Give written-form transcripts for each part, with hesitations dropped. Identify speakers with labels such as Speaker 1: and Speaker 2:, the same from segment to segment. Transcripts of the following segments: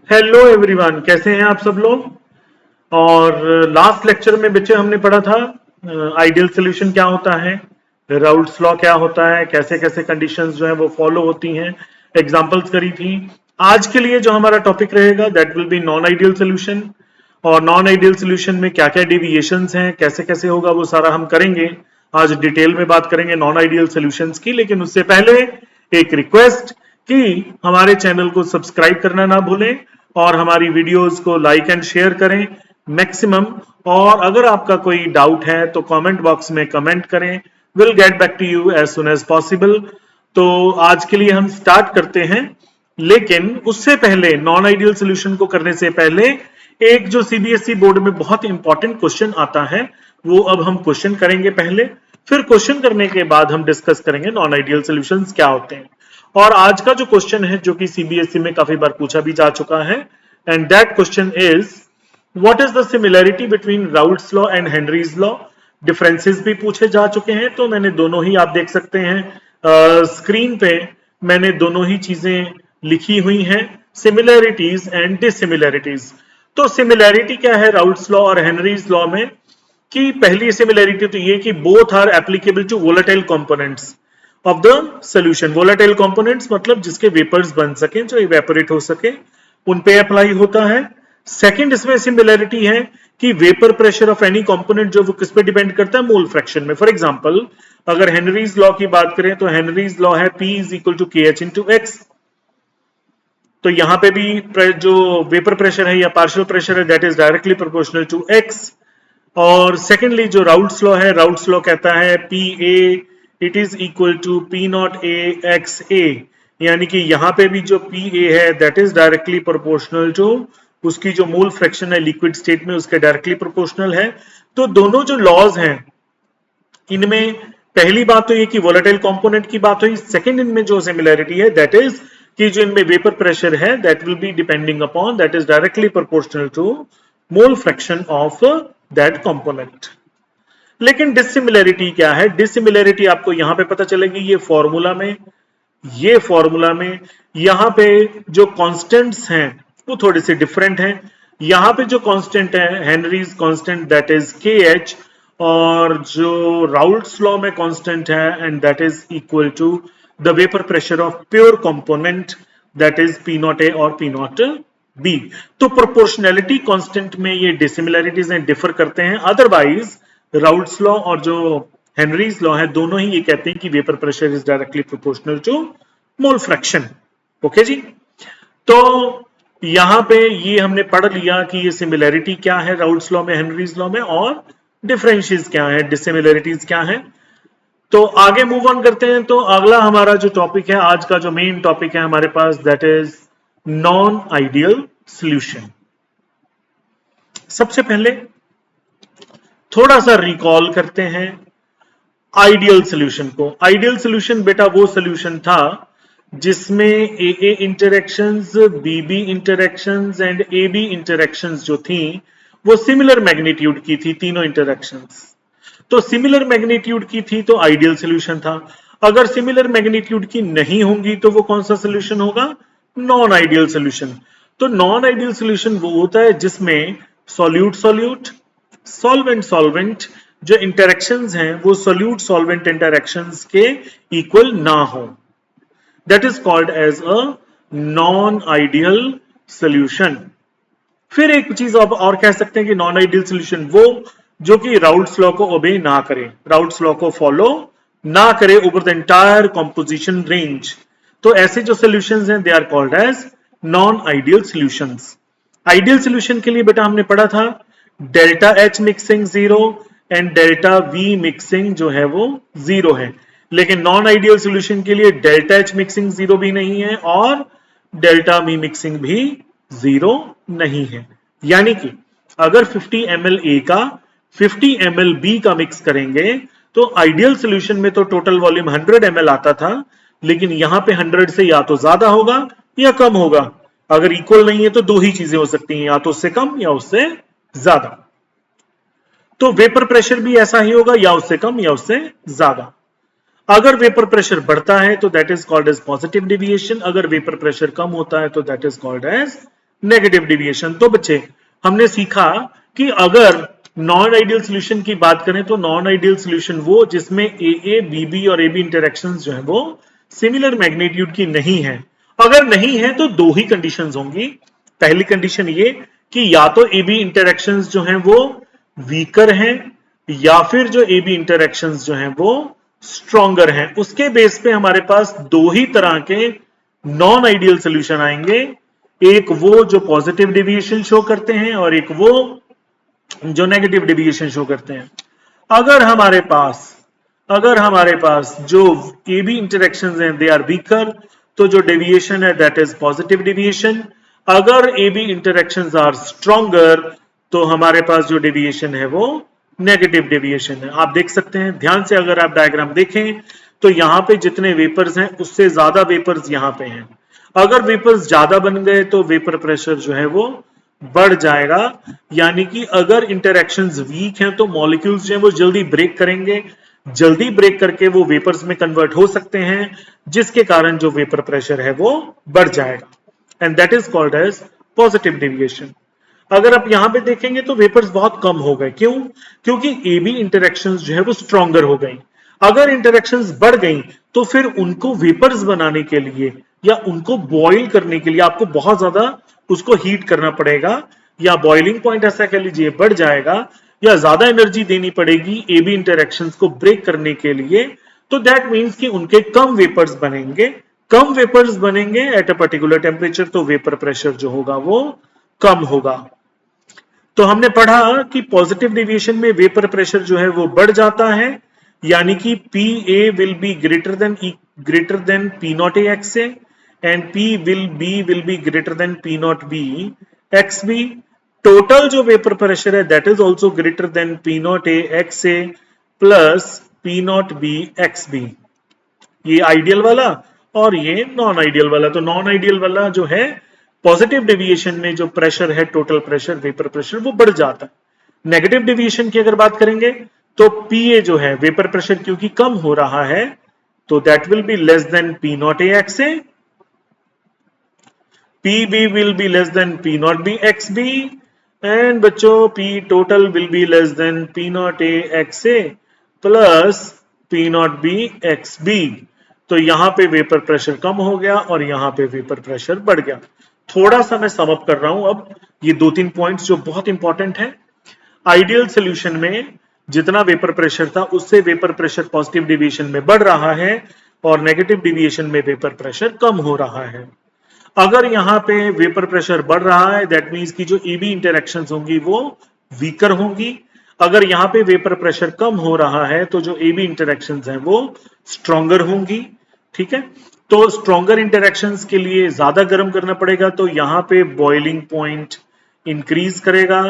Speaker 1: Hello everyone, कैसे हैं आप सब लोग। और लास्ट लेक्चर में बच्चे हमने पढ़ा था आइडियल सोल्यूशन क्या होता है, राउल्ट्स लॉ क्या होता है, कैसे कैसे कंडीशंस जो है वो फॉलो होती हैं, एग्जांपल्स करी थी। आज के लिए जो हमारा टॉपिक रहेगा that will B non ideal solution. और नॉन आइडियल सोल्यूशन में क्या क्या डेविएशंस हैं, कैसे कैसे होगा, वो सारा हम करेंगे। आज डिटेल में बात करेंगे नॉन आइडियल सोल्यूशंस की, लेकिन उससे पहले एक रिक्वेस्ट कि हमारे चैनल को सब्सक्राइब करना ना भूलें और हमारी वीडियोस को लाइक एंड शेयर करें मैक्सिमम। और अगर आपका कोई डाउट है तो कमेंट बॉक्स में कमेंट करें, will get back to you as soon as possible. तो आज के लिए हम स्टार्ट करते हैं, लेकिन उससे पहले नॉन आइडियल सोल्यूशन को करने से पहले एक जो सीबीएसई बोर्ड में बहुत इंपॉर्टेंट क्वेश्चन आता है वो अब हम क्वेश्चन करेंगे पहले, फिर क्वेश्चन करने के बाद हम डिस्कस करेंगे नॉन आइडियल सॉल्यूशंस क्या होते हैं। और आज का जो क्वेश्चन है जो कि सीबीएसई में काफी बार पूछा भी जा चुका है, and that question is what is the similarity between Raoult's law and Henry's law. Differences भी पूछे जा चुके हैं, तो मैंने दोनों ही, आप देख सकते हैं स्क्रीन पे मैंने दोनों ही चीजें लिखी हुई हैं, सिमिलैरिटीज एंड डिसिमिलैरिटीज। तो सिमिलैरिटी क्या है राउल्ट्स लॉ और हेनरीज लॉ में, कि पहली सिमिलैरिटी तो ये कि both are applicable to volatile components of the solution. Volatile components मतलब जिसके वेपर्स बन सके, जो इवेपोरेट हो सके, उन पे अप्लाई होता है। सेकंड इसमें सिमिलैरिटी है कि vapour pressure of any component जो वो किस पे डिपेंड करता है, मोल फ्रैक्शन में। फॉर एग्जांपल अगर हेनरीज लॉ की बात करें तो हेनरीज लॉ है P is equal to K H into x. तो यहां पे भी जो वेपर प्रेशर है या पार्शियल प्रेशर है that is directly proportional to x. और सेकेंडली जो राउल्ट्स लॉ है, राउल्ट्स लॉ कहता है P A it is equal to P not A x A, यानी कि यहां पे भी जो पी ए है that is directly proportional to उसकी जो मोल फ्रैक्शन है लिक्विड स्टेट में उसके डायरेक्टली प्रोपोर्शनल है। तो दोनों जो लॉज हैं इनमें पहली बात तो ये कि वोलेटाइल कंपोनेंट की बात हुई, सेकंड इनमें जो सिमिलैरिटी है दैट इज कि जो इनमें वेपर प्रेशर है that will be depending upon, that is directly proportional to mole fraction of that component. लेकिन डिसिमिलैरिटी क्या है, डिसिमिलैरिटी आपको यहां पे पता चलेगी ये फॉर्मूला में, ये फॉर्मूला में यहां पे जो कांस्टेंट्स हैं वो थोड़े से डिफरेंट हैं। यहां पे जो कांस्टेंट है Henry's constant that is K H, और जो राउल्ट्स लॉ में कांस्टेंट है and that is equal to the vapour pressure of pure component that is P not A और पी नॉट बी। तो प्रोपोर्शनैलिटी कांस्टेंट में ये dissimilarities हैं, differ करते हैं। अदरवाइज राउल्ट्स लॉ और जो हेनरीज लॉ है दोनों ही ये कहते हैं कि vapour pressure is directly proportional to mole fraction. Okay जी, तो यहां पे ये हमने पढ़ लिया कि ये सिमिलैरिटी क्या है राउल्ट्स लॉ में, हेनरीज लॉ में, और डिफरेंशियस क्या है, डिसिमिलैरिटीज क्या है। तो आगे मूव ऑन करते हैं। तो अगला हमारा जो टॉपिक है, आज का जो मेन टॉपिक है हमारे पास that is non ideal solution. सबसे पहले थोड़ा सा रिकॉल करते हैं आइडियल सॉल्यूशन को। आइडियल सॉल्यूशन बेटा वो सॉल्यूशन था जिसमें A interactions, B interactions and A B interactions जो थी वो सिमिलर मैग्नीट्यूड की थी, तीनों इंटरेक्शंस। तो सिमिलर मैग्नीट्यूड की थी तो आइडियल सॉल्यूशन था। अगर सिमिलर मैग्नीट्यूड की नहीं होंगी तो वो कौन सा सॉल्यूशन होगा, नॉन आइडियल सॉल्यूशन। तो नॉन आइडियल सॉल्यूशन वो होता है जिसमें सॉल्यूट सॉल्यूट, सॉल्वेंट सॉल्वेंट जो इंटरेक्शंस हैं वो सॉल्यूट सॉल्वेंट इंटरेक्शंस के इक्वल ना हो, that is called as a non ideal solution. फिर एक चीज आप और कह सकते हैं कि नॉन आइडियल सॉल्यूशन वो जो कि राउल्ट्स लॉ को ओबे ना करे, राउल्ट्स लॉ को फॉलो ना करे over the entire composition range. तो ऐसे जो सॉल्यूशंस हैं they are called as non ideal solutions. Ideal solution के लिए बेटा हमने पढ़ा था delta H mixing 0 and delta V mixing जो है वो 0 है। लेकिन नॉन आइडियल सॉल्यूशन के लिए डेल्टा एच मिक्सिंग 0 भी नहीं है और डेल्टा वी मिक्सिंग भी 0 नहीं है। यानी कि अगर 50 ml A का 50 ml B का मिक्स करेंगे तो आइडियल सॉल्यूशन में तो टोटल वॉल्यूम 100 ml आता था, लेकिन यहां पे 100 से या तो ज्यादा होगा या कम होगा। अगर इक्वल नहीं है तो दो ही चीजें हो सकती हैं, या तो उससे कम या उससे ज्यादा। तो वेपर प्रेशर भी ऐसा ही होगा, या उससे कम या उससे ज्यादा। अगर वेपर प्रेशर बढ़ता है तो that is called as positive deviation, अगर वेपर प्रेशर कम होता है तो that is called as negative deviation. तो बच्चे हमने सीखा कि अगर नॉन आइडियल सोल्यूशन की बात करें तो नॉन आइडियल सोल्यूशन वो जिसमें ए बी और ए बी इंटरेक्शंस जो है वो सिमिलर मैग्नीट्यूड की नहीं है। अगर नहीं है तो दो ही कंडीशंस होंगी। पहली कंडीशन ये कि या तो ए बी इंटरेक्शंस जो हैं वो वीकर हैं या फिर जो ए बी इंटरेक्शंस जो हैं वो स्ट्रॉन्गर हैं। उसके बेस पे हमारे पास दो ही तरह के नॉन आइडियल सोल्यूशन आएंगे, एक वो जो पॉजिटिव डेविएशन शो करते हैं और एक वो जो नेगेटिव डेविएशन शो करते हैं। अगर हमारे पास जो ए बी इंटरेक्शंस हैं दे आर वीकर, तो जो डेविएशन है दैट इज पॉजिटिव डेविएशन। अगर A B interactions are stronger तो हमारे पास जो डेविएशन है वो नेगेटिव डेविएशन है। आप देख सकते हैं ध्यान से, अगर आप डायग्राम देखें तो यहां पे जितने वेपर्स हैं उससे ज्यादा वेपर्स यहां पे हैं। अगर वेपर्स ज्यादा बन गए तो वेपर प्रेशर जो है वो बढ़ जाएगा, यानी कि अगर इंटरेक्शंस वीक हैं तो मॉलिक्यूल्स जो है वो जल्दी ब्रेक करेंगे, जल्दी ब्रेक करके वो वेपर्स में कन्वर्ट हो सकते हैं, जिसके कारण जो वेपर प्रेशर है वो बढ़ जाएगा, and that is called as positive deviation. अगर आप यहां पे देखेंगे तो वेपर्स बहुत कम हो गए, क्यों? क्योंकि ए बी इंटरेक्शंस जो है वो स्ट्रॉन्गर हो गई। अगर इंटरेक्शंस बढ़ गई तो फिर उनको वेपर्स बनाने के लिए या उनको बॉईल करने के लिए आपको बहुत ज्यादा उसको हीट करना पड़ेगा, या बॉइलिंग पॉइंट ऐसा कह लीजिए बढ़ जाएगा, या ज्यादा एनर्जी देनी पड़ेगी ए बी इंटरेक्शंस को ब्रेक करने के लिए। तो दैट मीन्स कि उनके कम वेपर्स बनेंगे, कम वेपर्स बनेंगे एट अ पर्टिकुलर टेम्परेचर, तो वेपर प्रेशर जो होगा वो कम होगा। तो हमने पढ़ा कि पॉजिटिव डेविएशन में वेपर प्रेशर जो है वो बढ़ जाता है, यानी कि P A will be greater than P not A x A and P will be greater than P not B x B. Total जो वेपर प्रेशर है that is also greater than P not A x A plus P not B x B. ये ideal वाला और ये non ideal वाला। तो non ideal वाला जो है पॉजिटिव डेविएशन में जो प्रेशर है टोटल प्रेशर वेपर प्रेशर वो बढ़ जाता है। नेगेटिव डेविएशन की अगर बात करेंगे तो पीए जो है वेपर प्रेशर क्योंकि कम हो रहा है तो that will be less than P not A x A, PB will be less than P not B x B, and बच्चों P total will be less than P not A x A plus P not B x B. तो यहां पे vapour pressure कम हो गया और यहां पे vapour pressure बढ़ गया। थोड़ा सा मैं सम अप कर रहा हूं अब ये दो तीन पॉइंट्स जो बहुत इंपॉर्टेंट है। आइडियल सोल्यूशन में जितना वेपर प्रेशर था उससे वेपर प्रेशर पॉजिटिव डेविएशन में बढ़ रहा है और नेगेटिव डेविएशन में वेपर प्रेशर कम हो रहा है। अगर यहां पे वेपर प्रेशर बढ़ रहा है दैट मींस की जो ए बी इंटरेक्शंस होंगी वो वीकर होंगी। अगर यहां पे वेपर प्रेशर कम हो रहा है तो जो ए बी इंटरेक्शंस हैं वो स्ट्रॉन्गर होंगी। ठीक है, तो स्ट्रॉन्गर इंटरेक्शंस के लिए ज्यादा गर्म करना पड़ेगा, तो यहां पे बॉइलिंग पॉइंट इंक्रीज करेगा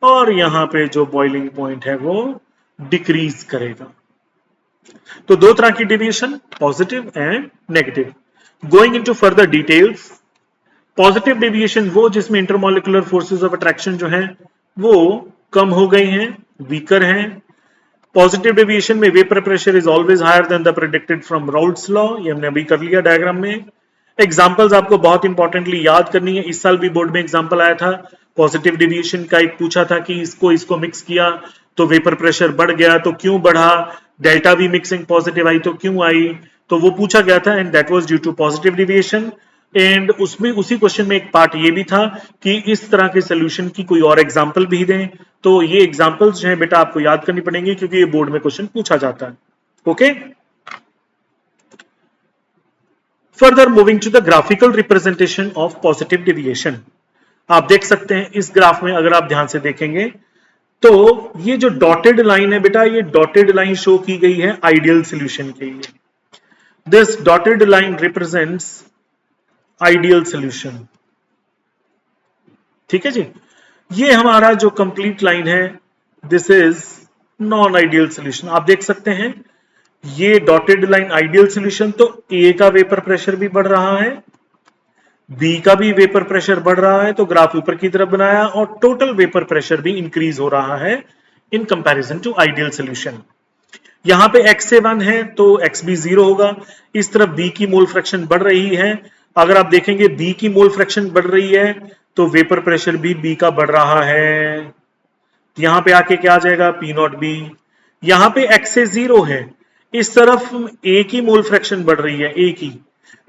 Speaker 1: और यहां पे जो बॉइलिंग पॉइंट है वो डिक्रीज करेगा। तो दो तरह की deviation, positive and negative. Going into further details, positive deviation वो जिसमें इंटरमॉलिक्यूलर फोर्सेस ऑफ अट्रैक्शन जो है वो कम हो गई हैं, वीकर हैं। पॉजिटिव डेविएशन में vapour pressure is always higher than the predicted from Raoult's law, ये हमने अभी कर लिया डायग्राम में। एग्जांपल्स आपको बहुत इंपॉर्टेंटली याद करनी है, इस साल भी बोर्ड में एग्जांपल आया था पॉजिटिव डेविएशन का, एक पूछा था कि इसको मिक्स किया तो वेपर प्रेशर बढ़ गया तो क्यों बढ़ा, डेल्टा वी मिक्सिंग पॉजिटिव आई तो क्यों आई, तो वो पूछा गया था and that was due to positive deviation. And उसमें उसी क्वेश्चन में एक पार्ट ये भी था कि इस तरह के सोल्यूशन की कोई और एग्जांपल भी दें। तो ये एग्जांपल्स जो है बेटा आपको याद करनी पड़ेंगी क्योंकि ये बोर्ड में क्वेश्चन पूछा जाता है। Okay, further moving to the graphical representation of positive deviation. आप देख सकते हैं इस ग्राफ में अगर आप ध्यान से देखेंगे तो ये जो डॉटेड लाइन है बेटा, ये डॉटेड लाइन शो की गई है आइडियल सोल्यूशन के लिए। This dotted line represents ideal solution. ठीक है जी, ये हमारा जो कंप्लीट लाइन है this is non ideal solution. आप देख सकते हैं ये डॉटेड लाइन आइडियल सोल्यूशन, तो ए का वेपर प्रेशर भी बढ़ रहा है, बी का भी वेपर प्रेशर बढ़ रहा है, तो ग्राफ ऊपर की तरफ बनाया और टोटल वेपर प्रेशर भी इंक्रीज हो रहा है in comparison to ideal solution. यहां पे x से 1 है तो x भी 0 होगा। इस तरफ b की मोल फ्रैक्शन बढ़ रही है अगर आप देखेंगे बी की मोल फ्रैक्शन बढ़ रही है तो वेपर प्रेशर भी बी का बढ़ रहा है। यहां पे आके क्या आ जाएगा, पी नॉट बी। यहां पे एक्स से जीरो है, इस तरफ ए की मोल फ्रैक्शन बढ़ रही है, ए की।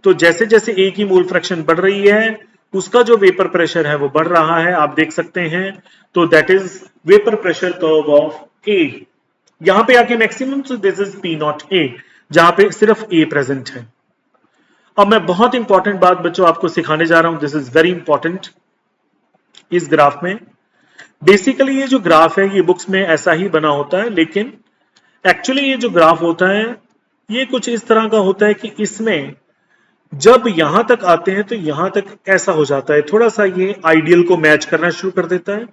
Speaker 1: तो जैसे जैसे ए की मोल फ्रैक्शन बढ़ रही है उसका जो वेपर प्रेशर है वो बढ़ रहा है, आप देख सकते हैं। तो that is vapour pressure curve of A. यहां पे आके maximum, so this is P not A, जहां पे सिर्फ ए प्रेजेंट है। अब मैं बहुत इंपॉर्टेंट बात बच्चों आपको सिखाने जा रहा हूं, दिस इज वेरी इंपॉर्टेंट। इस ग्राफ में बेसिकली ये जो ग्राफ है ये बुक्स में ऐसा ही बना होता है, लेकिन एक्चुअली ये जो ग्राफ होता है ये कुछ इस तरह का होता है कि इसमें जब यहां तक आते हैं तो यहां तक ऐसा हो जाता है, थोड़ा सा ये आइडियल को मैच करना शुरू कर देता है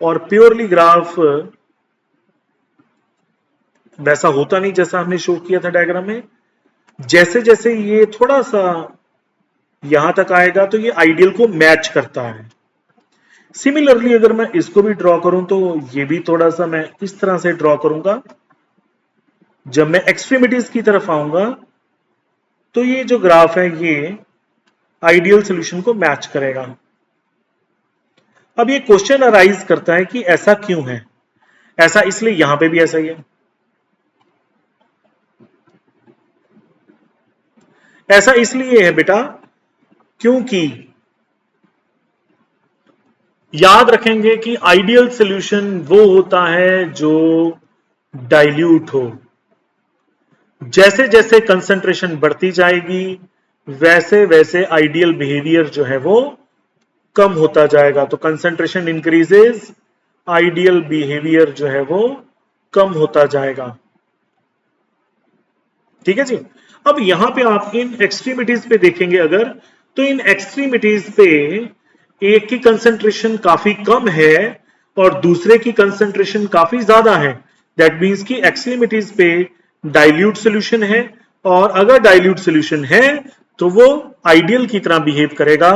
Speaker 1: और प्योरली ग्राफ वैसा होता नहीं जैसा हमने शो किया था डायग्राम में। जैसे जैसे ये थोड़ा सा यहां तक आएगा तो ये आइडियल को मैच करता है। सिमिलरली अगर मैं इसको भी ड्रॉ करूं तो ये भी थोड़ा सा मैं इस तरह से ड्रॉ करूंगा। जब मैं एक्सट्रीमिटीज की तरफ आऊंगा तो ये जो ग्राफ है ये आइडियल सॉल्यूशन को मैच करेगा। अब ये क्वेश्चन अराइज करता है कि ऐसा क्यों है? ऐसा इसलिए, यहां पे भी ऐसा ही है, ऐसा इसलिए है बेटा क्योंकि याद रखेंगे कि आइडियल सॉल्यूशन वो होता है जो डाइल्यूट हो। जैसे जैसे कंसंट्रेशन बढ़ती जाएगी वैसे वैसे आइडियल बिहेवियर जो है वो कम होता जाएगा। तो कंसंट्रेशन इंक्रीजेस, आइडियल बिहेवियर जो है वो कम होता जाएगा। ठीक है जी। अब यहां पे आप इन एक्सट्रीमिटीज पे देखेंगे अगर, तो इन एक्सट्रीमिटीज पे एक की कंसंट्रेशन काफी कम है और दूसरे की कंसंट्रेशन काफी ज्यादा है। दैट मींस कि एक्सट्रीमिटीज पे डाइल्यूट सॉल्यूशन है, और अगर डाइल्यूट सॉल्यूशन है तो वो आइडियल की तरह बिहेव करेगा।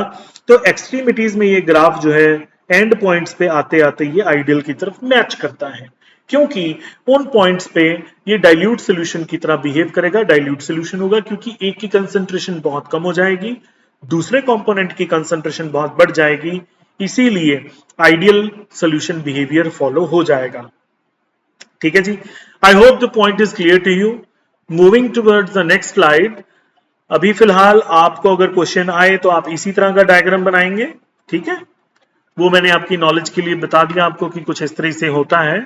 Speaker 1: तो एक्सट्रीमिटीज में ये ग्राफ जो है एंड पॉइंट्स पे आते आते ये आइडियल की तरफ मैच करता है, क्योंकि उन पॉइंट्स पे ये डाइल्यूट सॉल्यूशन की तरह बिहेव करेगा। डाइल्यूट सॉल्यूशन होगा क्योंकि एक की कंसंट्रेशन बहुत कम हो जाएगी, दूसरे कंपोनेंट की कंसंट्रेशन बहुत बढ़ जाएगी, इसीलिए आइडियल सॉल्यूशन बिहेवियर फॉलो हो जाएगा। ठीक है जी। I hope the point is clear to you. Moving towards the next slide. अभी फिलहाल आपको अगर क्वेश्चन आए तो आप इसी तरह का डायग्राम बनाएंगे, ठीक है। वो मैंने आपकी नॉलेज के लिए बता दिया आपको कि कुछ इस तरह से होता है।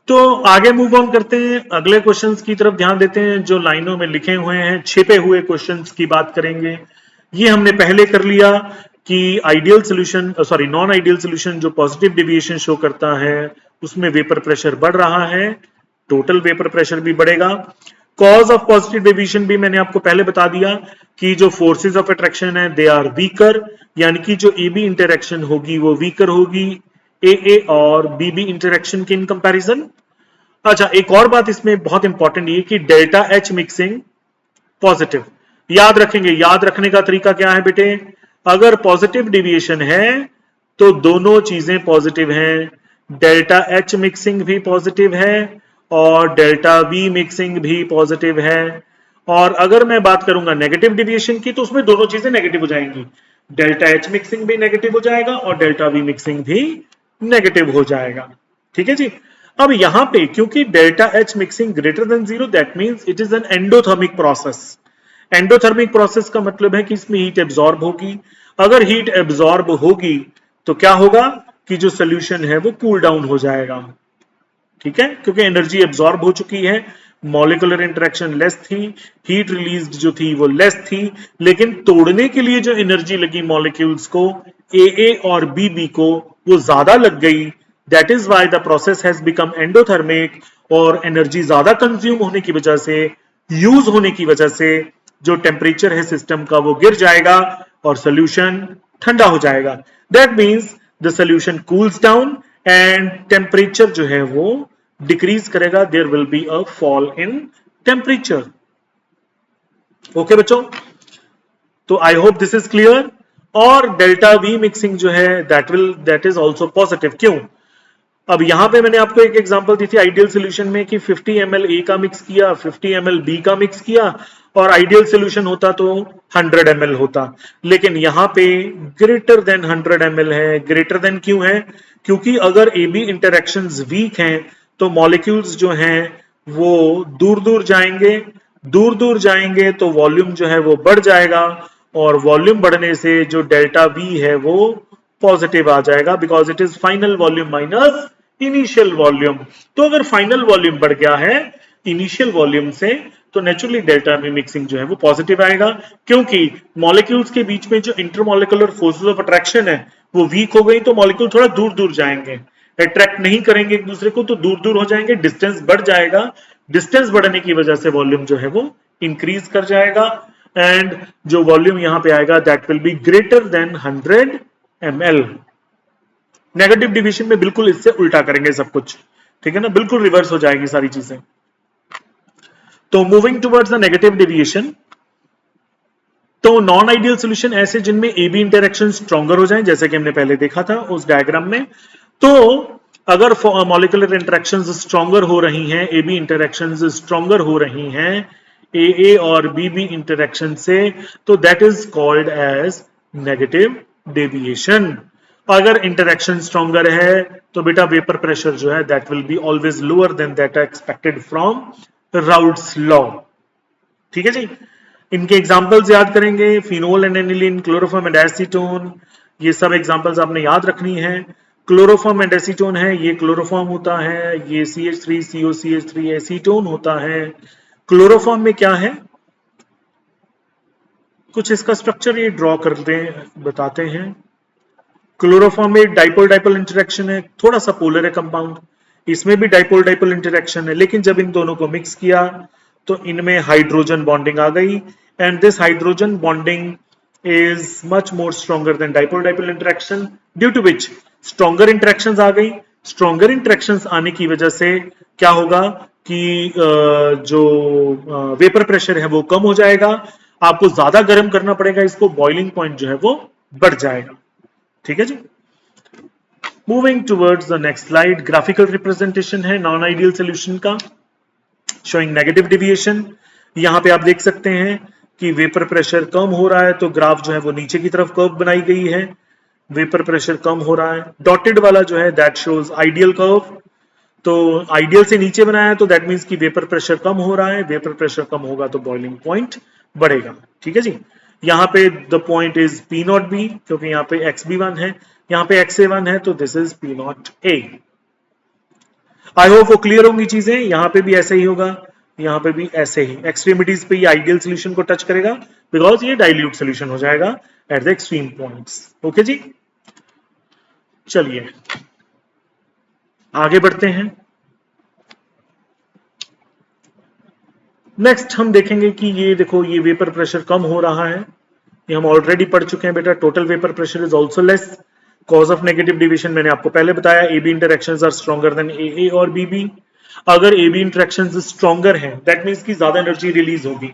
Speaker 1: तो आगे मूव ऑन करते हैं, अगले क्वेश्चंस की तरफ ध्यान देते हैं जो लाइनों में लिखे हुए हैं। छिपे हुए क्वेश्चंस की बात करेंगे। ये हमने पहले कर लिया कि ideal solution, sorry non ideal solution जो पॉजिटिव डेविएशन शो करता है उसमें वेपर प्रेशर बढ़ रहा है, टोटल वेपर प्रेशर भी बढ़ेगा। कॉज ऑफ पॉजिटिव डेविएशन भी मैंने आपको पहले बता दिया कि जो फोर्सेस ऑफ अट्रैक्शन है दे आर वीकर, यानी कि जो ए बी इंटरेक्शन होगी वो वीकर होगी ए और बी बी इंटरेक्शन के इन कंपैरिजन। अच्छा, एक और बात इसमें बहुत इंपॉर्टेंट ये कि डेल्टा एच मिक्सिंग पॉजिटिव। याद रखेंगे, याद रखने का तरीका क्या है बेटे, अगर पॉजिटिव डेविएशन है तो दोनों चीजें पॉजिटिव हैं, डेल्टा एच मिक्सिंग भी पॉजिटिव है और डेल्टा वी मिक्सिंग भी पॉजिटिव है। और अगर मैं बात करूंगा नेगेटिव डेविएशन की तो उसमें दोनों चीजें नेगेटिव हो जाएंगी, डेल्टा एच मिक्सिंग भी नेगेटिव हो जाएगा और डेल्टा वी मिक्सिंग भी नेगेटिव हो जाएगा। ठीक है जी। अब यहां पे क्योंकि delta H mixing greater than zero, that means it is an endothermic process. Endothermic process का मतलब है कि इसमें हीट एब्जॉर्ब होगी। अगर हीट एब्जॉर्ब होगी तो क्या होगा कि जो सोल्यूशन है वो कूल डाउन हो जाएगा। ठीक है, क्योंकि एनर्जी एब्जॉर्ब हो चुकी है, मॉलिक्यूलर इंटरेक्शन लेस थी, हीट रिलीज्ड जो थी वो लेस थी, लेकिन तोड़ने के लिए जो एनर्जी लगी मॉलिक्यूल्स को ए और बी को वो ज्यादा लग गई। That is why the process has become endothermic, और एनर्जी ज्यादा कंज्यूम होने की वजह से, यूज होने की वजह से जो टेम्परेचर है सिस्टम का वो गिर जाएगा और सोल्यूशन ठंडा हो जाएगा। That means the solution cools down and temperature जो है वो डिक्रीज करेगा, there will be a fall in temperature. Okay बच्चों, तो I hope this is clear. और डेल्टा वी मिक्सिंग जो है दैट इज ऑल्सो पॉजिटिव। क्यों? अब यहां पे मैंने आपको एक एग्जांपल दी थी आइडियल सॉल्यूशन में कि 50 ml ए का मिक्स किया, 50 ml बी का मिक्स किया, और आइडियल सोल्यूशन होता तो 100 ml होता, लेकिन यहां पे ग्रेटर देन 100 ml है। ग्रेटर देन क्यों है? क्योंकि अगर ए बी इंटरेक्शंस वीक हैं तो मॉलिक्यूल्स जो हैं वो दूर दूर जाएंगे, दूर दूर जाएंगे तो वॉल्यूम जो है वो बढ़ जाएगा, और वॉल्यूम बढ़ने से जो डेल्टा वी है वो पॉजिटिव आ जाएगा, because it is final volume minus initial volume. तो अगर फाइनल वॉल्यूम बढ़ गया है इनिशियल वॉल्यूम से तो नेचुरली डेल्टा वी मिक्सिंग जो है वो पॉजिटिव आएगा, क्योंकि मॉलिक्यूल्स के बीच में जो इंटरमॉलिक्यूलर फोर्सेस ऑफ अट्रैक्शन है वो वीक हो गई, तो मॉलिक्यूल थोड़ा दूर दूर जाएंगे, अट्रैक्ट नहीं करेंगे एक दूसरे को, तो दूर दूर हो जाएंगे, डिस्टेंस बढ़ जाएगा। डिस्टेंस बढ़ने की वजह से वॉल्यूम जो है वो इंक्रीज कर जाएगा, एंड जो वॉल्यूम यहां पे आएगा that will be greater then 100 ml। Negative division में बिल्कुल इससे उल्टा करेंगे सब कुछ, ठीक है ना, बिल्कुल रिवर्स हो जाएगी सारी चीजें। तो moving towards the negative deviation, तो नॉन आइडियल सॉल्यूशन ऐसे जिनमें ए बी इंटरेक्शन स्ट्रॉन्गर हो जाए, जैसे कि हमने पहले देखा था उस डायग्राम में। तो अगर मॉलिक्यूलर इंटरेक्शंस स्ट्रॉन्गर हो रही हैं, ए बी इंटरेक्शंस स्ट्रॉन्गर हो रही हैं ए और बी इंटरेक्शन से, तो that is called as negative deviation. अगर इंटरेक्शन स्ट्रॉन्गर है तो बेटा वेपर प्रेशर जो है that will be always lower than that expected from Raoult's law. ठीक है जी। इनके एग्जांपल्स याद करेंगे, phenol and aniline, chloroform and acetone, ये सब एग्जांपल्स आपने याद रखनी है। क्लोरोफॉर्म एंड एसीटोन है, ये क्लोरोफॉर्म होता है, ये CH3COCH3 एसीटोन होता है। क्लोरोफॉर्म में क्या है, कुछ इसका स्ट्रक्चर ये ड्रॉ करते हैं, बताते हैं। क्लोरोफॉर्म में डाइपोल डाइपोल इंटरेक्शन है, थोड़ा सा पोलर है कंपाउंड, इसमें भी डाइपोल डाइपोल इंटरेक्शन है, लेकिन जब इन दोनों को मिक्स किया तो इनमें हाइड्रोजन बॉन्डिंग आ गई, and this hydrogen bonding is much more stronger than dipole dipole interaction, due to which stronger interactions आ गई। स्ट्रॉन्गर इंटरेक्शंस आने की वजह से क्या होगा कि जो वेपर प्रेशर है वो कम हो जाएगा, आपको ज्यादा गर्म करना पड़ेगा, इसको बॉइलिंग पॉइंट जो है वो बढ़ जाएगा। ठीक है जी। Moving towards the next slide, graphical representation है नॉन आइडियल सॉल्यूशन का, शोइंग नेगेटिव डेविएशन। यहां पे आप देख सकते हैं कि वेपर प्रेशर कम हो रहा है तो ग्राफ जो है वो नीचे की तरफ कर्व बनाई गई है, वेपर प्रेशर कम हो रहा है। डॉटेड वाला जो है दैट शोज आइडियल कर्व, तो आइडियल से नीचे बनाया तो दैट मींस कि वेपर प्रेशर कम हो रहा है, वेपर प्रेशर कम होगा तो बॉइलिंग पॉइंट बढ़ेगा। ठीक है जी। यहाँ पे the point is P not be, क्योंकि यहाँ पे XB1 है, यहाँ पे XA1 है, तो this is P not A। I hope वो क्लियर होंगी चीजें। यहाँ पे भी ऐसे ही होगा, यहाँ पे भी ऐसे ही, एक्सट्रीमिटीज पे ये आइडियल सोल्यूशन को टच करेगा, बिकॉज ये डाइल्यूट सोल्यूशन हो जाएगा at the extreme points. Okay जी, चलिए आगे बढ़ते हैं। नेक्स्ट हम देखेंगे कि ये देखो, ये वेपर प्रेशर कम हो रहा है, ये हम ऑलरेडी पढ़ चुके हैं बेटा। Total vapour pressure is also less, cause of negative division मैंने आपको पहले बताया, A B interactions are stronger than A और बी। अगर ए बी इंटरेक्शंस स्ट्रॉन्गर हैं दैट मींस कि ज्यादा एनर्जी रिलीज होगी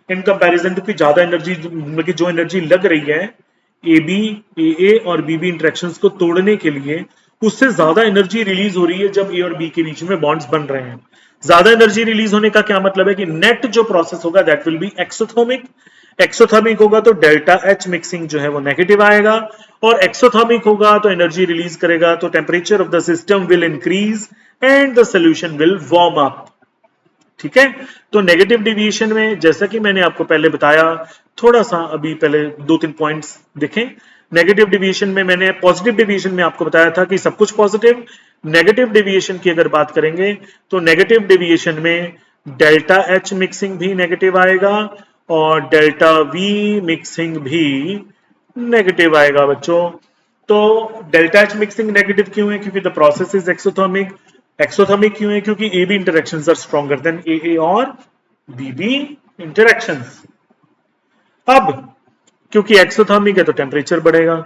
Speaker 1: इन कंपैरिजन टू कि ज्यादा एनर्जी, मतलब जो एनर्जी लग रही है ए और बी इंटरेक्शंस को तोड़ने के लिए, उससे ज्यादा एनर्जी रिलीज हो रही है जब ए और बी के बीच में बॉन्ड्स बन रहे हैं। ज्यादा एनर्जी रिलीज होने का क्या मतलब है कि नेट जो प्रोसेस होगा that will be exothermic. Exothermic होगा तो डेल्टा एच मिक्सिंग जो है वो नेगेटिव आएगा, और एक्सोथर्मिक होगा तो एनर्जी रिलीज करेगा तो temperature of the system will increase and the solution will warm up. ठीक है, तो नेगेटिव डेविएशन में जैसा कि मैंने आपको पहले बताया, थोड़ा सा अभी पहले 2-3 पॉइंट्स देखें। नेगेटिव डेविएशन में मैंने पॉजिटिव डेविएशन में आपको बताया था कि सब कुछ पॉजिटिव। नेगेटिव डेविएशन की अगर बात करेंगे तो नेगेटिव डेविएशन में डेल्टा एच मिक्सिंग भी नेगेटिव आएगा और डेल्टा वी मिक्सिंग भी नेगेटिव आएगा बच्चों। तो डेल्टा एच मिक्सिंग नेगेटिव क्यों है? क्योंकि the process is exothermic. Exothermic क्यों है? क्योंकि A B interactions are stronger than A और बी इंटरेक्शंस। अब क्योंकि एक्सोथर्मिक है तो टेम्परेचर बढ़ेगा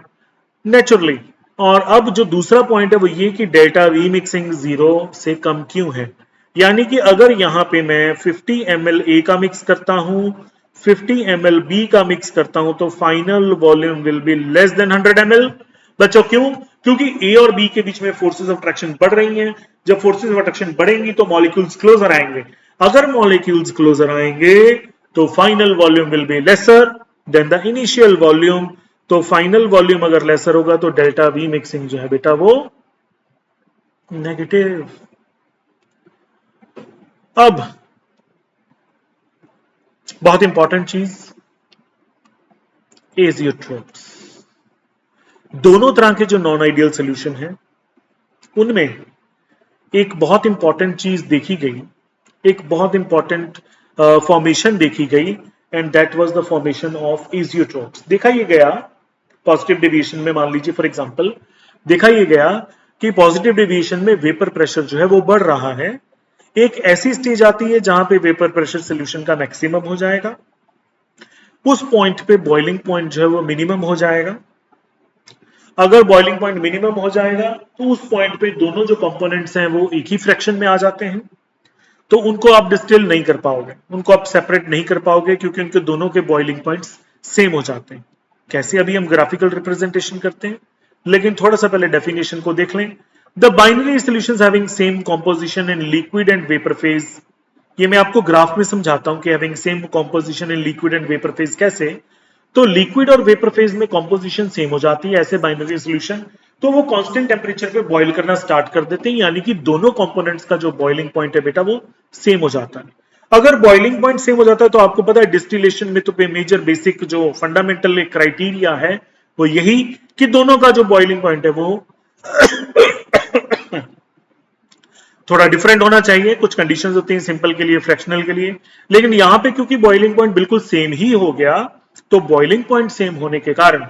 Speaker 1: नेचुरली। और अब जो दूसरा पॉइंट है वो ये कि डेल्टा वी मिक्सिंग 0 से कम क्यों है, यानी कि अगर यहां पे मैं 50 ml ए का मिक्स करता हूं, 50 ml बी का मिक्स करता हूं, तो final volume will be less then 100 ml। बच्चों क्यों? क्योंकि ए और बी के बीच में फोर्सेस ऑफ अट्रैक्शन बढ़ रही हैं। जब फोर्सेस ऑफ अट्रैक्शन बढ़ेंगी तो मॉलिक्यूल्स क्लोजर आएंगे। अगर मॉलिक्यूल्स क्लोजर आएंगे तो final volume will be lesser than the initial volume. तो फाइनल वॉल्यूम अगर लेसर होगा तो डेल्टा वी मिक्सिंग जो है बेटा वो नेगेटिव। अब बहुत इंपॉर्टेंट चीज, एजियोट्रोप्स। दोनों तरह के जो नॉन आइडियल सोल्यूशन है उनमें एक बहुत इंपॉर्टेंट चीज देखी गई, एक बहुत इंपॉर्टेंट फॉर्मेशन देखी गई, and that was the formation of azeotropes. देखा ये गया पॉजिटिव डेविएशन में, मान लीजिए फॉर एग्जांपल, देखा ये गया कि पॉजिटिव डेविएशन में वेपर प्रेशर जो है वो बढ़ रहा है। एक ऐसी स्टेज आती है जहां पे वेपर प्रेशर सोल्यूशन का मैक्सिमम हो जाएगा, उस पॉइंट पे बॉइलिंग पॉइंट जो है वो मिनिमम हो जाएगा। अगर बॉइलिंग पॉइंट मिनिमम हो जाएगा तो उस पॉइंट पे दोनों जो कंपोनेंट्स हैं वो एक ही फ्रैक्शन में आ जाते हैं, तो उनको आप डिस्टिल नहीं कर पाओगे, उनको आप सेपरेट नहीं कर पाओगे, क्योंकि उनके दोनों के बॉइलिंग पॉइंट्स सेम हो जाते हैं। कैसे, अभी हम ग्राफिकल रिप्रेजेंटेशन करते हैं, लेकिन थोड़ा सा पहले डेफिनेशन को देख लें। The binary solutions having same composition in liquid and vapour phase. ये मैं आपको ग्राफ में समझाता हूं कि having same composition in liquid and vapour phase कैसे। तो लिक्विड और वेपर फेज में कंपोजिशन सेम हो जाती है ऐसे बाइनरी सॉल्यूशन, तो वो कांस्टेंट टेम्परेचर पे बॉईल करना स्टार्ट कर देते हैं, यानी कि दोनों कंपोनेंट्स का जो बॉइलिंग पॉइंट है बेटा वो सेम हो जाता है। अगर बॉइलिंग पॉइंट सेम हो जाता है तो आपको पता है डिस्टिलेशन में तो मेजर बेसिक जो फंडामेंटल क्राइटेरिया है वो यही कि दोनों का जो बॉइलिंग पॉइंट है वो थोड़ा डिफरेंट होना चाहिए। कुछ कंडीशंस होती हैं सिंपल के लिए, फ्रैक्शनल के लिए, लेकिन यहां पे क्योंकि बॉइलिंग पॉइंट बिल्कुल सेम ही हो गया, तो बॉइलिंग पॉइंट सेम होने के कारण,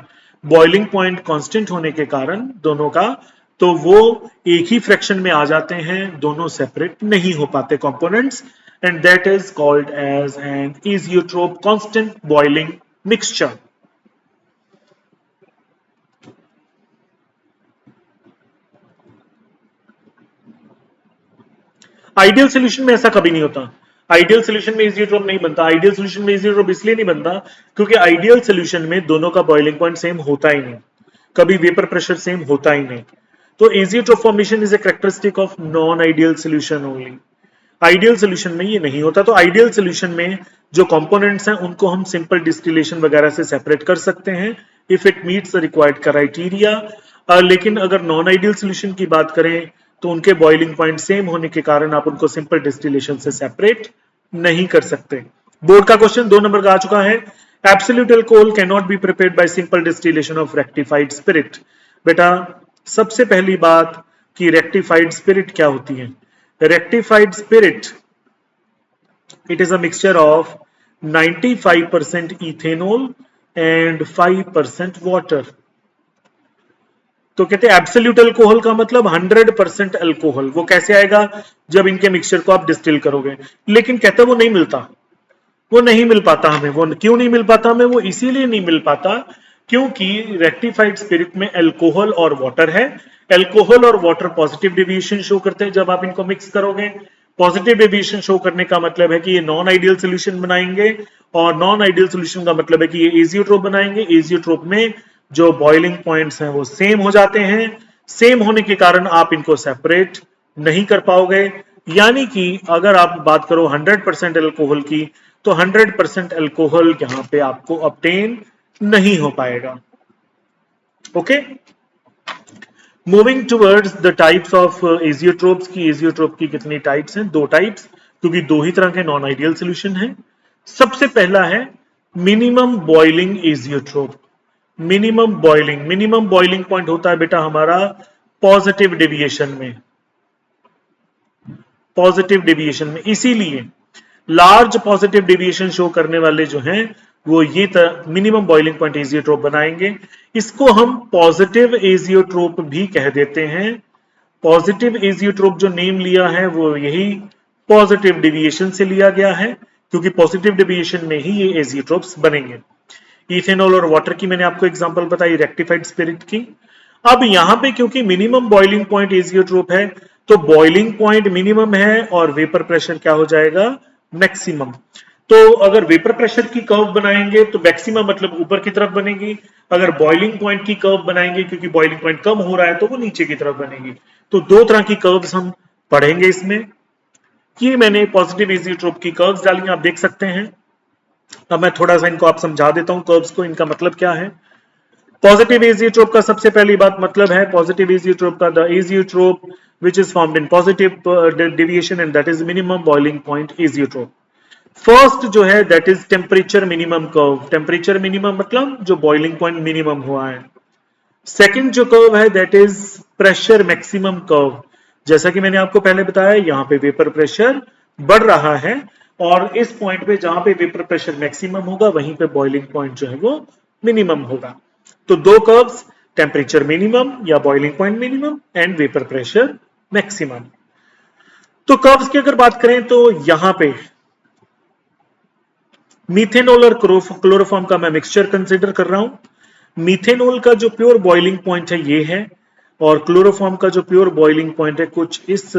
Speaker 1: बॉइलिंग पॉइंट कांस्टेंट होने के कारण दोनों का, तो वो एक ही फ्रैक्शन में आ जाते हैं, दोनों सेपरेट नहीं हो पाते components, and that is called as an azeotrope constant boiling mixture. Ideal solution में ऐसा कभी नहीं होता। आइडियल सॉल्यूशन में एजियोट्रोप नहीं बनता। आइडियल सॉल्यूशन में एजियोट्रोप इसलिए नहीं बनता क्योंकि आइडियल सॉल्यूशन में दोनों का बॉइलिंग पॉइंट सेम होता ही नहीं, कभी वेपर प्रेशर सेम होता ही नहीं। तो azeotrope formation is a characteristic of non ideal solution only. Ideal solution में ये नहीं होता। तो आइडियल सॉल्यूशन में जो कंपोनेंट्स हैं उनको हम सिंपल डिस्टिलेशन वगैरह से सेपरेट कर सकते हैं if it meets the required criteria. लेकिन अगर नॉन आइडियल सॉल्यूशन की बात करें तो उनके बॉइलिंग पॉइंट सेम होने के कारण आप उनको सिंपल डिस्टिलेशन से सेपरेट नहीं कर सकते। बोर्ड का क्वेश्चन 2 नंबर का आ चुका है। Absolute alcohol can not be prepared by simple distillation of rectified spirit. बेटा सबसे पहली बात कि रेक्टिफाइड स्पिरिट क्या होती है। Rectified spirit, it is a mixture of 95% ethanol and 5% water। तो कहते हैं एब्सोल्यूट अल्कोहल का मतलब 100% अल्कोहल। वो कैसे आएगा, जब इनके मिक्सचर को आप डिस्टिल करोगे। लेकिन कहते हैं वो नहीं मिलता, वो नहीं मिल पाता हमें। वो क्यों नहीं मिल पाता हमें, वो इसीलिए नहीं मिल पाता क्योंकि रेक्टिफाइड स्पिरिट में अल्कोहल और वाटर है। अल्कोहल और वाटर पॉजिटिव डेविएशन शो करते हैं जब आप इनको मिक्स करोगे। पॉजिटिव डेविएशन शो करने का मतलब है कि ये नॉन आइडियल सोल्यूशन बनाएंगे, और नॉन आइडियल सोल्यूशन का मतलब है कि ये एजियोट्रोप बनाएंगे। एजियोट्रोप में जो बॉइलिंग पॉइंट्स हैं वो सेम हो जाते हैं। सेम होने के कारण आप इनको सेपरेट नहीं कर पाओगे। यानी कि अगर आप बात करो 100% अल्कोहल की, तो 100% अल्कोहल यहां पे आपको ऑब्टेन नहीं हो पाएगा। Okay, moving towards the types of azeotropes की। एजियोट्रोप की कितनी टाइप्स हैं, 2 टाइप्स, क्योंकि 2 ही तरह के नॉन आइडियल सोल्यूशन हैं। सबसे पहला है minimum boiling azeotrope. Minimum boiling point होता है बेटा हमारा पॉजिटिव डेविएशन में, पॉजिटिव डेविएशन में। इसीलिए लार्ज पॉजिटिव डेविएशन शो करने वाले जो हैं वो ये मिनिमम बॉइलिंग पॉइंट एजियोट्रोप बनाएंगे। इसको हम पॉजिटिव एजियोट्रोप भी कह देते हैं। पॉजिटिव एजियोट्रोप जो नेम लिया है वो यही पॉजिटिव डेविएशन से लिया गया है, क्योंकि पॉजिटिव डेविएशन में ही ये एजियोट्रोप्स बनेंगे। इथेनॉल और वाटर की मैंने आपको एग्जांपल बताई, रेक्टिफाइड स्पिरिट की। अब यहां पे क्योंकि मिनिमम बॉइलिंग पॉइंट एजियोट्रोप है, तो बॉइलिंग पॉइंट मिनिमम है और वेपर प्रेशर क्या हो जाएगा, मैक्सिमम। तो अगर वेपर प्रेशर की कर्व बनाएंगे तो मैक्सिमम मतलब ऊपर की तरफ बनेगी। अगर बॉइलिंग पॉइंट की कर्व बनाएंगे, क्योंकि बॉइलिंग पॉइंट कम हो रहा है, तो वो नीचे की तरफ बनेगी। तो 2 तरह की कर्व्स हम पढ़ेंगे इसमें। ये मैंने पॉजिटिव एजियोट्रोप की कर्व्स डाली, आप देख सकते हैं। अब मैं थोड़ा सा इनको आप समझा देता हूं कर्व्स को, इनका मतलब क्या है। पॉजिटिव एजियोट्रोप का सबसे पहली बात मतलब है, पॉजिटिव एजियोट्रोप का the azeotrope which is formed in positive deviation and that is minimum boiling point azeotrope. First जो है that is temperature minimum curve, temperature minimum मतलब जो बॉइलिंग पॉइंट मिनिमम हुआ है। सेकंड जो कर्व है that is pressure maximum curve, जैसा कि मैंने आपको पहले बताया यहाँ पे वेपर प्रेशर बढ़ रहा है और इस पॉइंट पे जहां पे वेपर प्रेशर मैक्सिमम होगा वहीं पे बॉइलिंग पॉइंट जो है वो मिनिमम होगा। तो दो कर्व्स, टेम्परेचर मिनिमम या boiling point minimum and vapour pressure maximum. तो कर्व्स की अगर बात करें तो यहां पे मीथेनॉल और क्लोरोफॉर्म का मैं मिक्सचर कंसिडर कर रहा हूं। मीथेनॉल का जो प्योर बॉइलिंग पॉइंट है ये है और क्लोरोफॉर्म का जो प्योर बॉइलिंग पॉइंट है कुछ इस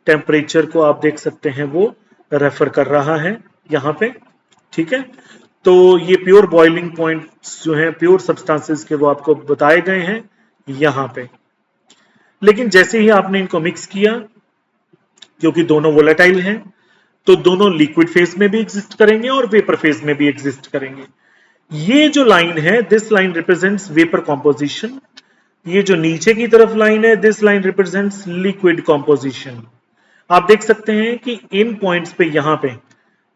Speaker 1: टेम्परेचर को आप देख सकते हैं वो रेफर कर रहा है यहां पे, ठीक है। तो ये प्योर बॉइलिंग पॉइंट्स जो है प्योर सब्सटेंसेस के वो आपको बताए गए हैं यहां पे। लेकिन जैसे ही आपने इनको मिक्स किया, क्योंकि दोनों वोलेटाइल हैं, तो दोनों लिक्विड फेज में भी एग्जिस्ट करेंगे और वेपर फेज में भी एग्जिस्ट करेंगे। ये जो लाइन है this line represents vapour composition, ये जो नीचे की तरफ लाइन है this line represents liquid composition. आप देख सकते हैं कि इन पॉइंट्स पे यहां पे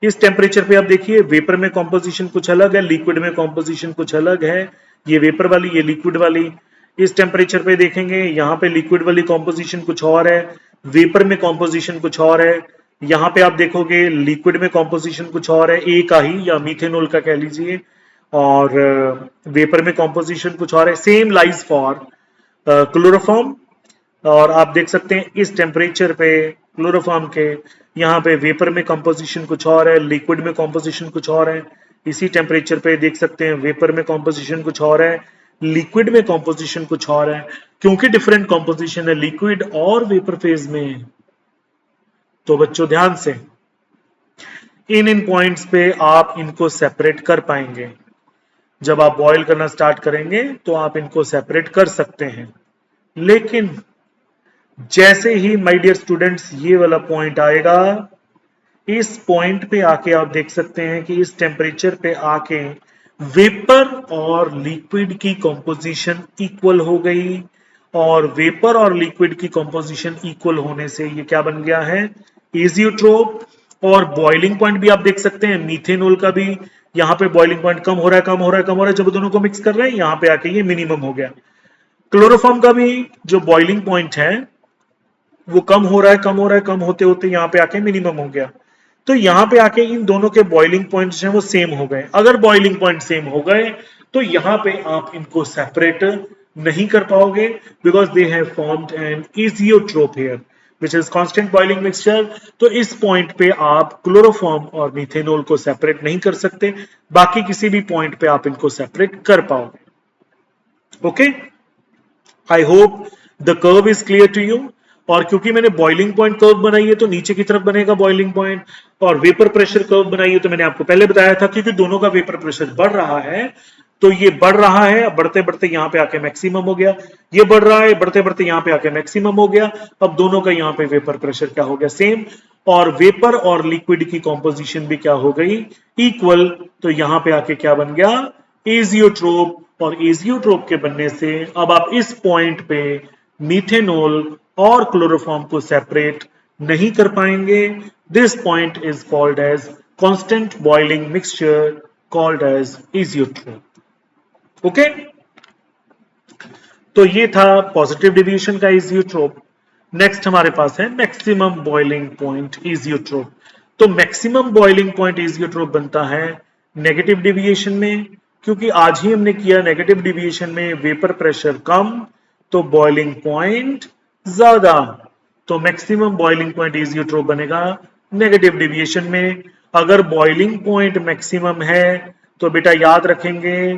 Speaker 1: इस टेम्परेचर पे आप देखिए वेपर में कॉम्पोजिशन कुछ अलग है, लिक्विड में कॉम्पोजिशन कुछ अलग है, ये वेपर वाली ये लिक्विड वाली। इस टेम्परेचर पे देखेंगे यहाँ पे लिक्विड वाली कॉम्पोजिशन कुछ और है, वेपर में कॉम्पोजिशन कुछ और है। यहाँ पे आप देखोगे लिक्विड में कॉम्पोजिशन कुछ और है, ए का ही या मीथेनॉल का कह लीजिए, और वेपर में कॉम्पोजिशन कुछ और है। सेम लाइज फॉर क्लोरोफॉर्म, और आप देख सकते हैं इस टेम्परेचर पे क्लोरोफॉर्म के यहाँ पे वेपर में कंपोजिशन कुछ और है, लिक्विड में कंपोजिशन कुछ और है। इसी टेम्परेचर पे देख सकते हैं वेपर में कंपोजिशन कुछ और है, लिक्विड में कंपोजिशन कुछ और है। क्योंकि डिफरेंट कंपोजिशन है लिक्विड और वेपर फेज में, तो बच्चों ध्यान से इन पॉइंट्स पे आप इनको सेपरेट कर पाएंगे। जब आप बॉयल करना स्टार्ट करेंगे तो आप इनको सेपरेट कर सकते हैं। लेकिन जैसे ही माय डियर स्टूडेंट्स ये वाला पॉइंट आएगा, इस पॉइंट पे आके आप देख सकते हैं कि इस टेम्परेचर पे आके वेपर और लिक्विड की कंपोजिशन इक्वल हो गई, और वेपर और लिक्विड की कंपोजिशन इक्वल होने से ये क्या बन गया है, एजियोट्रोप। और बॉइलिंग पॉइंट भी आप देख सकते हैं मीथेनॉल का भी यहाँ पे बॉइलिंग पॉइंट कम हो रहा है कम हो रहा है कम हो रहा है, जब दोनों को मिक्स कर रहे हैं यहाँ पे आके ये मिनिमम हो गया। क्लोरोफॉर्म का भी जो बॉइलिंग पॉइंट है वो कम हो रहा है कम हो रहा है, कम होते होते यहाँ पे आके मिनिमम हो गया। तो यहाँ पे आके इन दोनों के बॉइलिंग पॉइंट्स हैं वो सेम हो गए। अगर बॉइलिंग पॉइंट सेम हो गए तो यहाँ पे आप इनको सेपरेट नहीं कर पाओगे, because they have formed an azeotrope here which is constant boiling mixture. तो इस पॉइंट पे आप क्लोरोफॉर्म और मीथेनॉल को सेपरेट नहीं कर सकते, बाकी किसी भी पॉइंट पे आप इनको सेपरेट कर पाओगे। Okay, I hope the curve is clear to you. और क्योंकि मैंने बॉइलिंग पॉइंट कर्व बनाई है तो नीचे की तरफ बनेगा बॉइलिंग पॉइंट, और वेपर प्रेशर कर्व बनाई है तो मैंने आपको पहले बताया था क्योंकि दोनों का वेपर प्रेशर बढ़ रहा है, तो ये बढ़ रहा है, बढ़ते बढ़ते यहाँ पे आके मैक्सिमम हो गया, ये बढ़ रहा है बढ़ते बढ़ते यहाँ पे आके मैक्सिमम हो गया। अब दोनों का यहाँ पे वेपर प्रेशर क्या हो गया, सेम, और वेपर और लिक्विड की कॉम्पोजिशन भी क्या हो गई, इक्वल। तो यहाँ पे आके क्या बन गया, एजियोट्रोप, और एजियोट्रोप के बनने से अब आप इस पॉइंट पे मीथेनॉल और क्लोरोफॉर्म को सेपरेट नहीं कर पाएंगे। This point is called as constant boiling mixture called as azeotrope. Okay, तो ये था पॉजिटिव डेविएशन का एजियोट्रोप। नेक्स्ट हमारे पास है मैक्सिमम बॉइलिंग पॉइंट एजियोट्रोप। तो मैक्सिमम बॉइलिंग पॉइंट एजियोट्रोप बनता है नेगेटिव डेविएशन में, क्योंकि आज ही हमने किया नेगेटिव डेविएशन में वेपर प्रेशर कम तो बॉइलिंग पॉइंट ज्यादा। तो मैक्सिमम बॉइलिंग पॉइंट एजियोट्रोप बनेगा नेगेटिव डेविएशन में। अगर बॉइलिंग पॉइंट मैक्सिमम है तो बेटा याद रखेंगे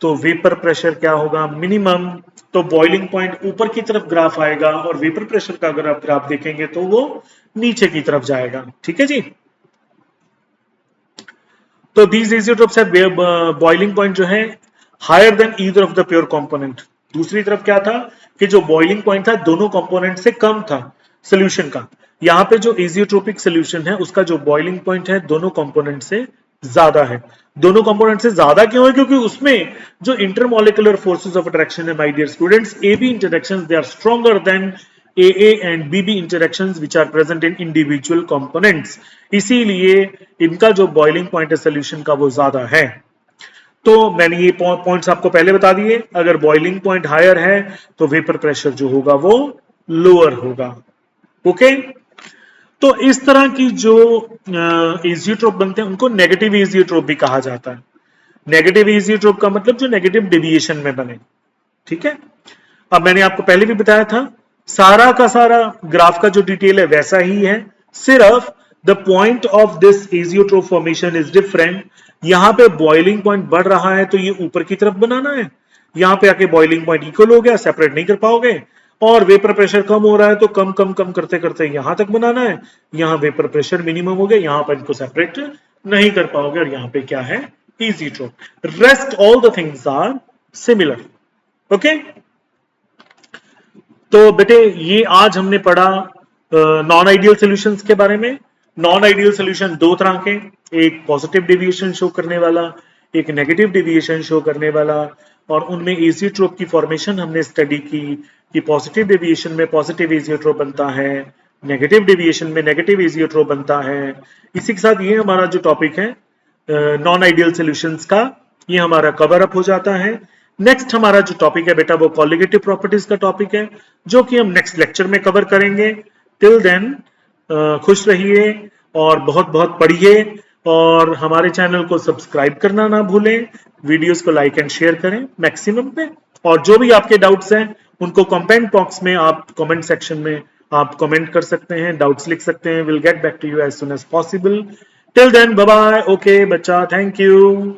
Speaker 1: तो वेपर प्रेशर क्या होगा, मिनिमम। तो बॉइलिंग पॉइंट ऊपर की तरफ ग्राफ आएगा और वेपर प्रेशर का अगर आप ग्राफ देखेंगे तो वो नीचे की तरफ जाएगा। ठीक है जी। तो these azeotropes have boiling point जो है higher than either of the pure component. दूसरी तरफ क्या था कि जो बॉइलिंग पॉइंट था दोनों कंपोनेंट से कम था सोल्यूशन का। यहां पे जो एजियोट्रोपिक सोल्यूशन है उसका जो बॉइलिंग पॉइंट है दोनों कंपोनेंट से ज्यादा है। दोनों कंपोनेंट से ज्यादा क्यों है? क्योंकि उसमें जो इंटरमोलिकुलर फोर्सेस ऑफ अट्रैक्शन है my dear students, AB interactions they are stronger than AA and BB interactions which are present in individual components. इसीलिए इनका जो बॉइलिंग पॉइंट है सोल्यूशन का वो ज्यादा है। तो मैंने ये पॉइंट्स आपको पहले बता दिए। अगर बॉइलिंग पॉइंट हायर है तो वेपर प्रेशर जो होगा वो लोअर होगा। ओके, तो इस तरह की जो एजियोट्रोप बनते हैं उनको नेगेटिव एजियोट्रोप भी कहा जाता है। नेगेटिव एजियोट्रोप का मतलब जो नेगेटिव डेविएशन में बने। ठीक है, अब मैंने आपको पहले भी बताया था, सारा का सारा ग्राफ का जो डिटेल है वैसा ही है, सिर्फ the point of this azeotrope formation is different. यहां पे बॉइलिंग पॉइंट बढ़ रहा है तो ये ऊपर की तरफ बनाना है, यहां पे आके बॉइलिंग पॉइंट इक्वल हो गया, सेपरेट नहीं कर पाओगे। और वेपर प्रेशर कम हो रहा है तो कम कम कम करते करते यहां तक बनाना है, यहां वेपर प्रेशर मिनिमम हो गया, यहां पर इनको सेपरेट नहीं कर पाओगे, और यहां पे क्या है? Azeotrope. Rest all the things are similar. Okay, तो बेटे ये आज हमने पढ़ा नॉन आइडियल सॉल्यूशंस के बारे में। नॉन आइडियल सॉल्यूशन दो तरह के, एक पॉजिटिव डेविएशन शो करने वाला, एक नेगेटिव डेविएशन शो करने वाला। और उनमें एजियोट्रोप की फॉर्मेशन हमने स्टडी की कि पॉजिटिव डेविएशन में पॉजिटिव एजियोट्रोप बनता है, नेगेटिव डेविएशन में नेगेटिव एजियोट्रोप बनता है। इसी के साथ ये हमारा जो टॉपिक है नॉन आइडियल सॉल्यूशंस का, ये हमारा कवर अप हो जाता है। नेक्स्ट हमारा जो टॉपिक है बेटा वो कॉलिगेटिव प्रॉपर्टीज का टॉपिक है, जो कि हम नेक्स्ट लेक्चर में कवर करेंगे। टिल देन खुश रहिए और बहुत बहुत पढ़िए, और हमारे चैनल को सब्सक्राइब करना ना भूलें, वीडियोस को लाइक एंड शेयर करें मैक्सिमम पे। और जो भी आपके डाउट्स हैं उनको कमेंट बॉक्स में, आप कमेंट सेक्शन में आप कमेंट कर सकते हैं, डाउट्स लिख सकते हैं। Will get back to you as soon as possible. Till then bye bye. Okay बच्चा, थैंक यू।